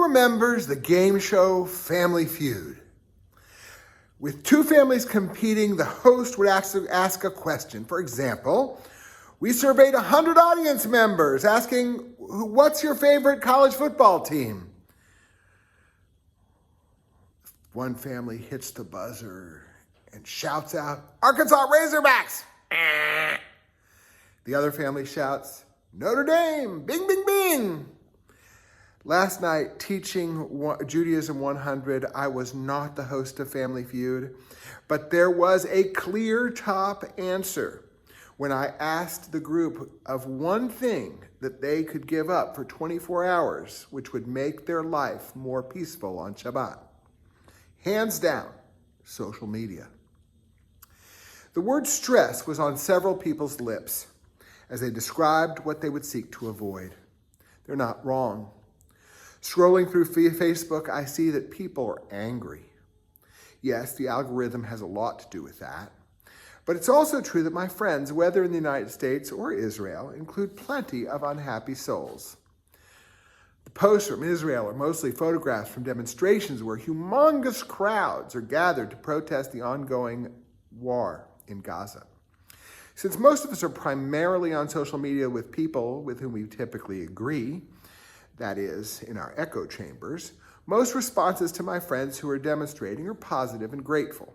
remembers the game show Family Feud? With two families competing, the host would ask a question. For example, we surveyed 100 audience members asking, what's your favorite college football team? One family hits the buzzer and shouts out, Arkansas Razorbacks! The other family shouts, Notre Dame! Bing, bing, bing! Last night, teaching Judaism 100, I was not the host of Family Feud, but there was a clear top answer when I asked the group of one thing that they could give up for 24 hours, which would make their life more peaceful on Shabbat. Hands down, social media. The word stress was on several people's lips as they described what they would seek to avoid. They're not wrong. Scrolling through Facebook, I see that people are angry. Yes, the algorithm has a lot to do with that. But it's also true that my friends, whether in the United States or Israel, include plenty of unhappy souls. The posts from Israel are mostly photographs from demonstrations where humongous crowds are gathered to protest the ongoing war in Gaza. Since most of us are primarily on social media with people with whom we typically agree, that is, in our echo chambers, most responses to my friends who are demonstrating are positive and grateful.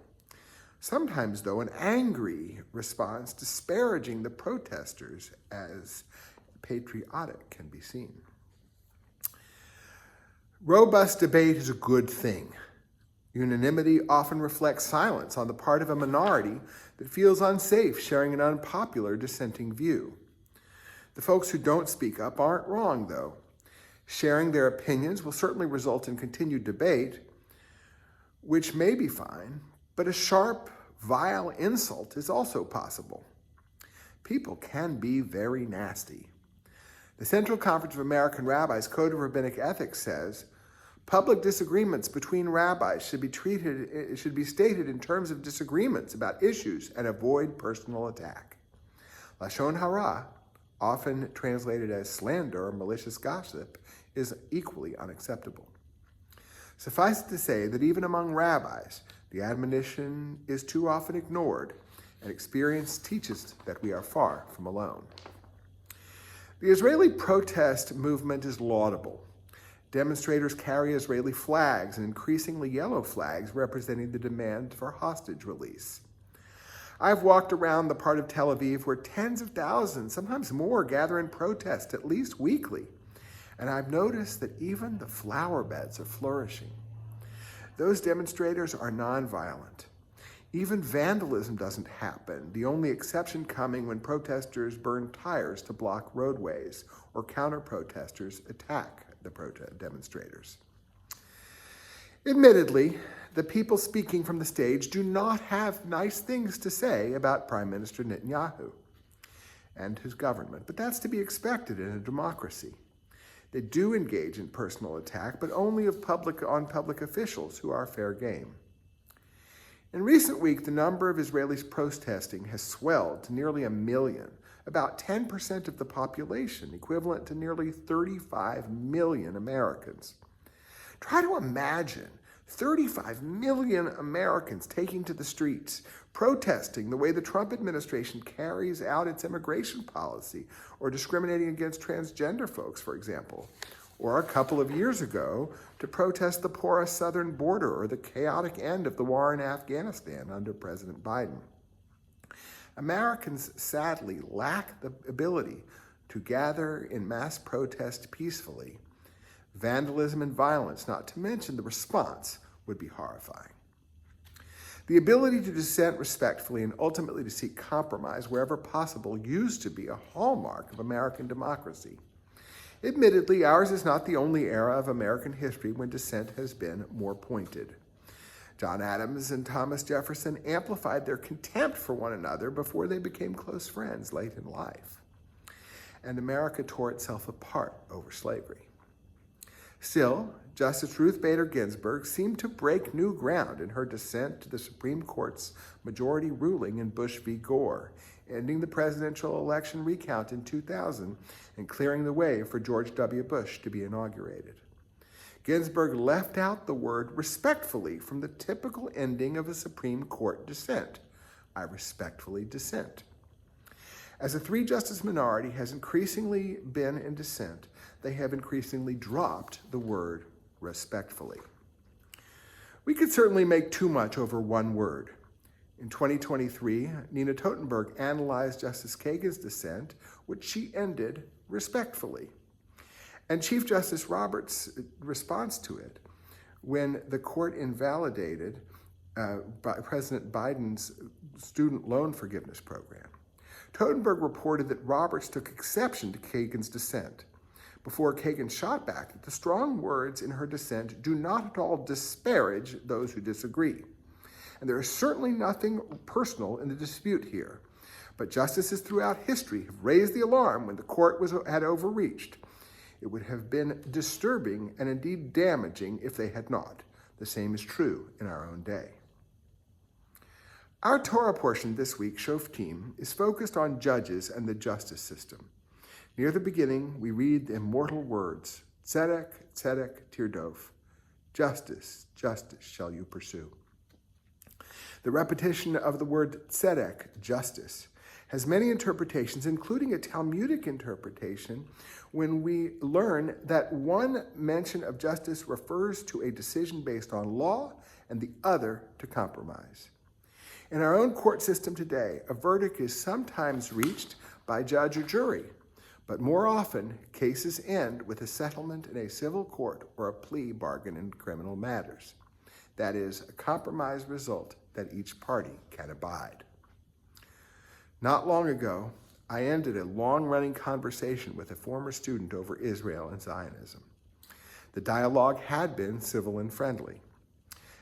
Sometimes, though, an angry response disparaging the protesters as patriotic can be seen. Robust debate is a good thing. Unanimity often reflects silence on the part of a minority that feels unsafe sharing an unpopular dissenting view. The folks who don't speak up aren't wrong, though. Sharing their opinions will certainly result in continued debate, which may be fine, but a sharp, vile insult is also possible. People can be very nasty. The Central Conference of American Rabbis Code of Rabbinic Ethics says, public disagreements between rabbis should be stated in terms of disagreements about issues and avoid personal attack. Lashon hara, often translated as slander or malicious gossip, is equally unacceptable. Suffice it to say that even among rabbis, the admonition is too often ignored, and experience teaches that we are far from alone. The Israeli protest movement is laudable. Demonstrators carry Israeli flags, and increasingly yellow flags representing the demand for hostage release. I've walked around the part of Tel Aviv where tens of thousands, sometimes more, gather in protest at least weekly. And I've noticed that even the flower beds are flourishing. Those demonstrators are nonviolent. Even vandalism doesn't happen, the only exception coming when protesters burn tires to block roadways or counter-protesters attack the demonstrators. Admittedly, the people speaking from the stage do not have nice things to say about Prime Minister Netanyahu and his government, but that's to be expected in a democracy. They do engage in personal attack, but only on public officials who are fair game. In recent weeks, the number of Israelis protesting has swelled to nearly 1 million, about 10% of the population, equivalent to nearly 35 million Americans. Try to imagine 35 million Americans taking to the streets, protesting the way the Trump administration carries out its immigration policy, or discriminating against transgender folks, for example, or a couple of years ago to protest the porous southern border or the chaotic end of the war in Afghanistan under President Biden. Americans sadly lack the ability to gather in mass protest peacefully. Vandalism and violence, not to mention the response, would be horrifying. The ability to dissent respectfully and ultimately to seek compromise wherever possible used to be a hallmark of American democracy. Admittedly, ours is not the only era of American history when dissent has been more pointed. John Adams and Thomas Jefferson amplified their contempt for one another before they became close friends late in life. And America tore itself apart over slavery. Still, Justice Ruth Bader Ginsburg seemed to break new ground in her dissent to the Supreme Court's majority ruling in Bush v. Gore, ending the presidential election recount in 2000 and clearing the way for George W. Bush to be inaugurated. Ginsburg left out the word respectfully from the typical ending of a Supreme Court dissent. I respectfully dissent. As a three-justice minority has increasingly been in dissent, they have increasingly dropped the word respectfully. We could certainly make too much over one word. In 2023, Nina Totenberg analyzed Justice Kagan's dissent, which she ended respectfully. And Chief Justice Roberts' response to it, when the court invalidated President Biden's student loan forgiveness program. Totenberg reported that Roberts took exception to Kagan's dissent. Before Kagan shot back that the strong words in her dissent do not at all disparage those who disagree. And there is certainly nothing personal in the dispute here. But justices throughout history have raised the alarm when the court had overreached. It would have been disturbing and indeed damaging if they had not. The same is true in our own day. Our Torah portion this week, Shof'tim, is focused on judges and the justice system. Near the beginning, we read the immortal words, Tzedek, Tzedek, Tirdof, justice, justice shall you pursue. The repetition of the word tzedek, justice, has many interpretations, including a Talmudic interpretation, when we learn that one mention of justice refers to a decision based on law and the other to compromise. In our own court system today, a verdict is sometimes reached by judge or jury, but more often, cases end with a settlement in a civil court or a plea bargain in criminal matters. That is, a compromise result that each party can abide. Not long ago, I ended a long-running conversation with a former student over Israel and Zionism. The dialogue had been civil and friendly.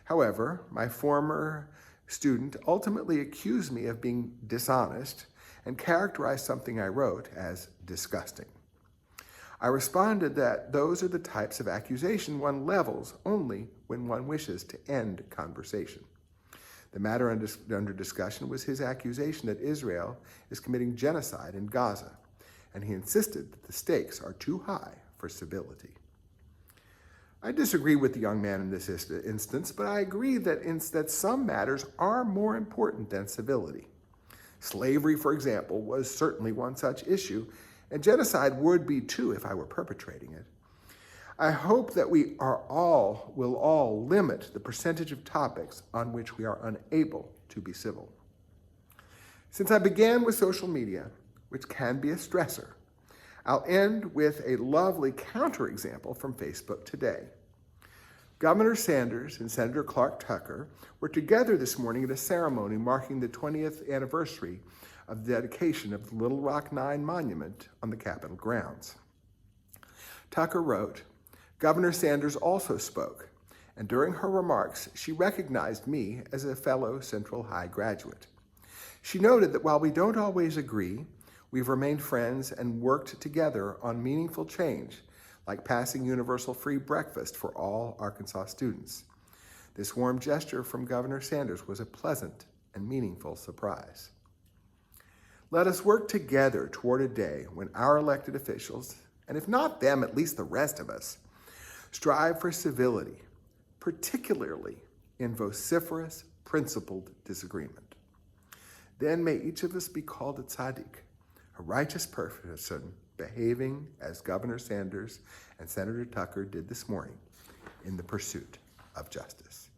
However, my former student ultimately accused me of being dishonest and characterized something I wrote as disgusting. I responded that those are the types of accusation one levels only when one wishes to end conversation. The matter under discussion was his accusation that Israel is committing genocide in Gaza, and he insisted that the stakes are too high for civility. I disagree with the young man in this instance, but I agree that some matters are more important than civility. Slavery, for example, was certainly one such issue, and genocide would be too if I were perpetrating it. I hope that we will all limit the percentage of topics on which we are unable to be civil. Since I began with social media, which can be a stressor, I'll end with a lovely counterexample from Facebook today. Governor Sanders and Senator Clark Tucker were together this morning at a ceremony marking the 20th anniversary of the dedication of the Little Rock 9 monument on the Capitol grounds. Tucker wrote, Governor Sanders also spoke, and during her remarks, she recognized me as a fellow Central High graduate. She noted that while we don't always agree, we've remained friends and worked together on meaningful change, like passing universal free breakfast for all Arkansas students. This warm gesture from Governor Sanders was a pleasant and meaningful surprise. Let us work together toward a day when our elected officials, and if not them, at least the rest of us, strive for civility, particularly in vociferous, principled disagreement. Then may each of us be called a tzaddik, a righteous person behaving as Governor Sanders and Senator Tucker did this morning in the pursuit of justice.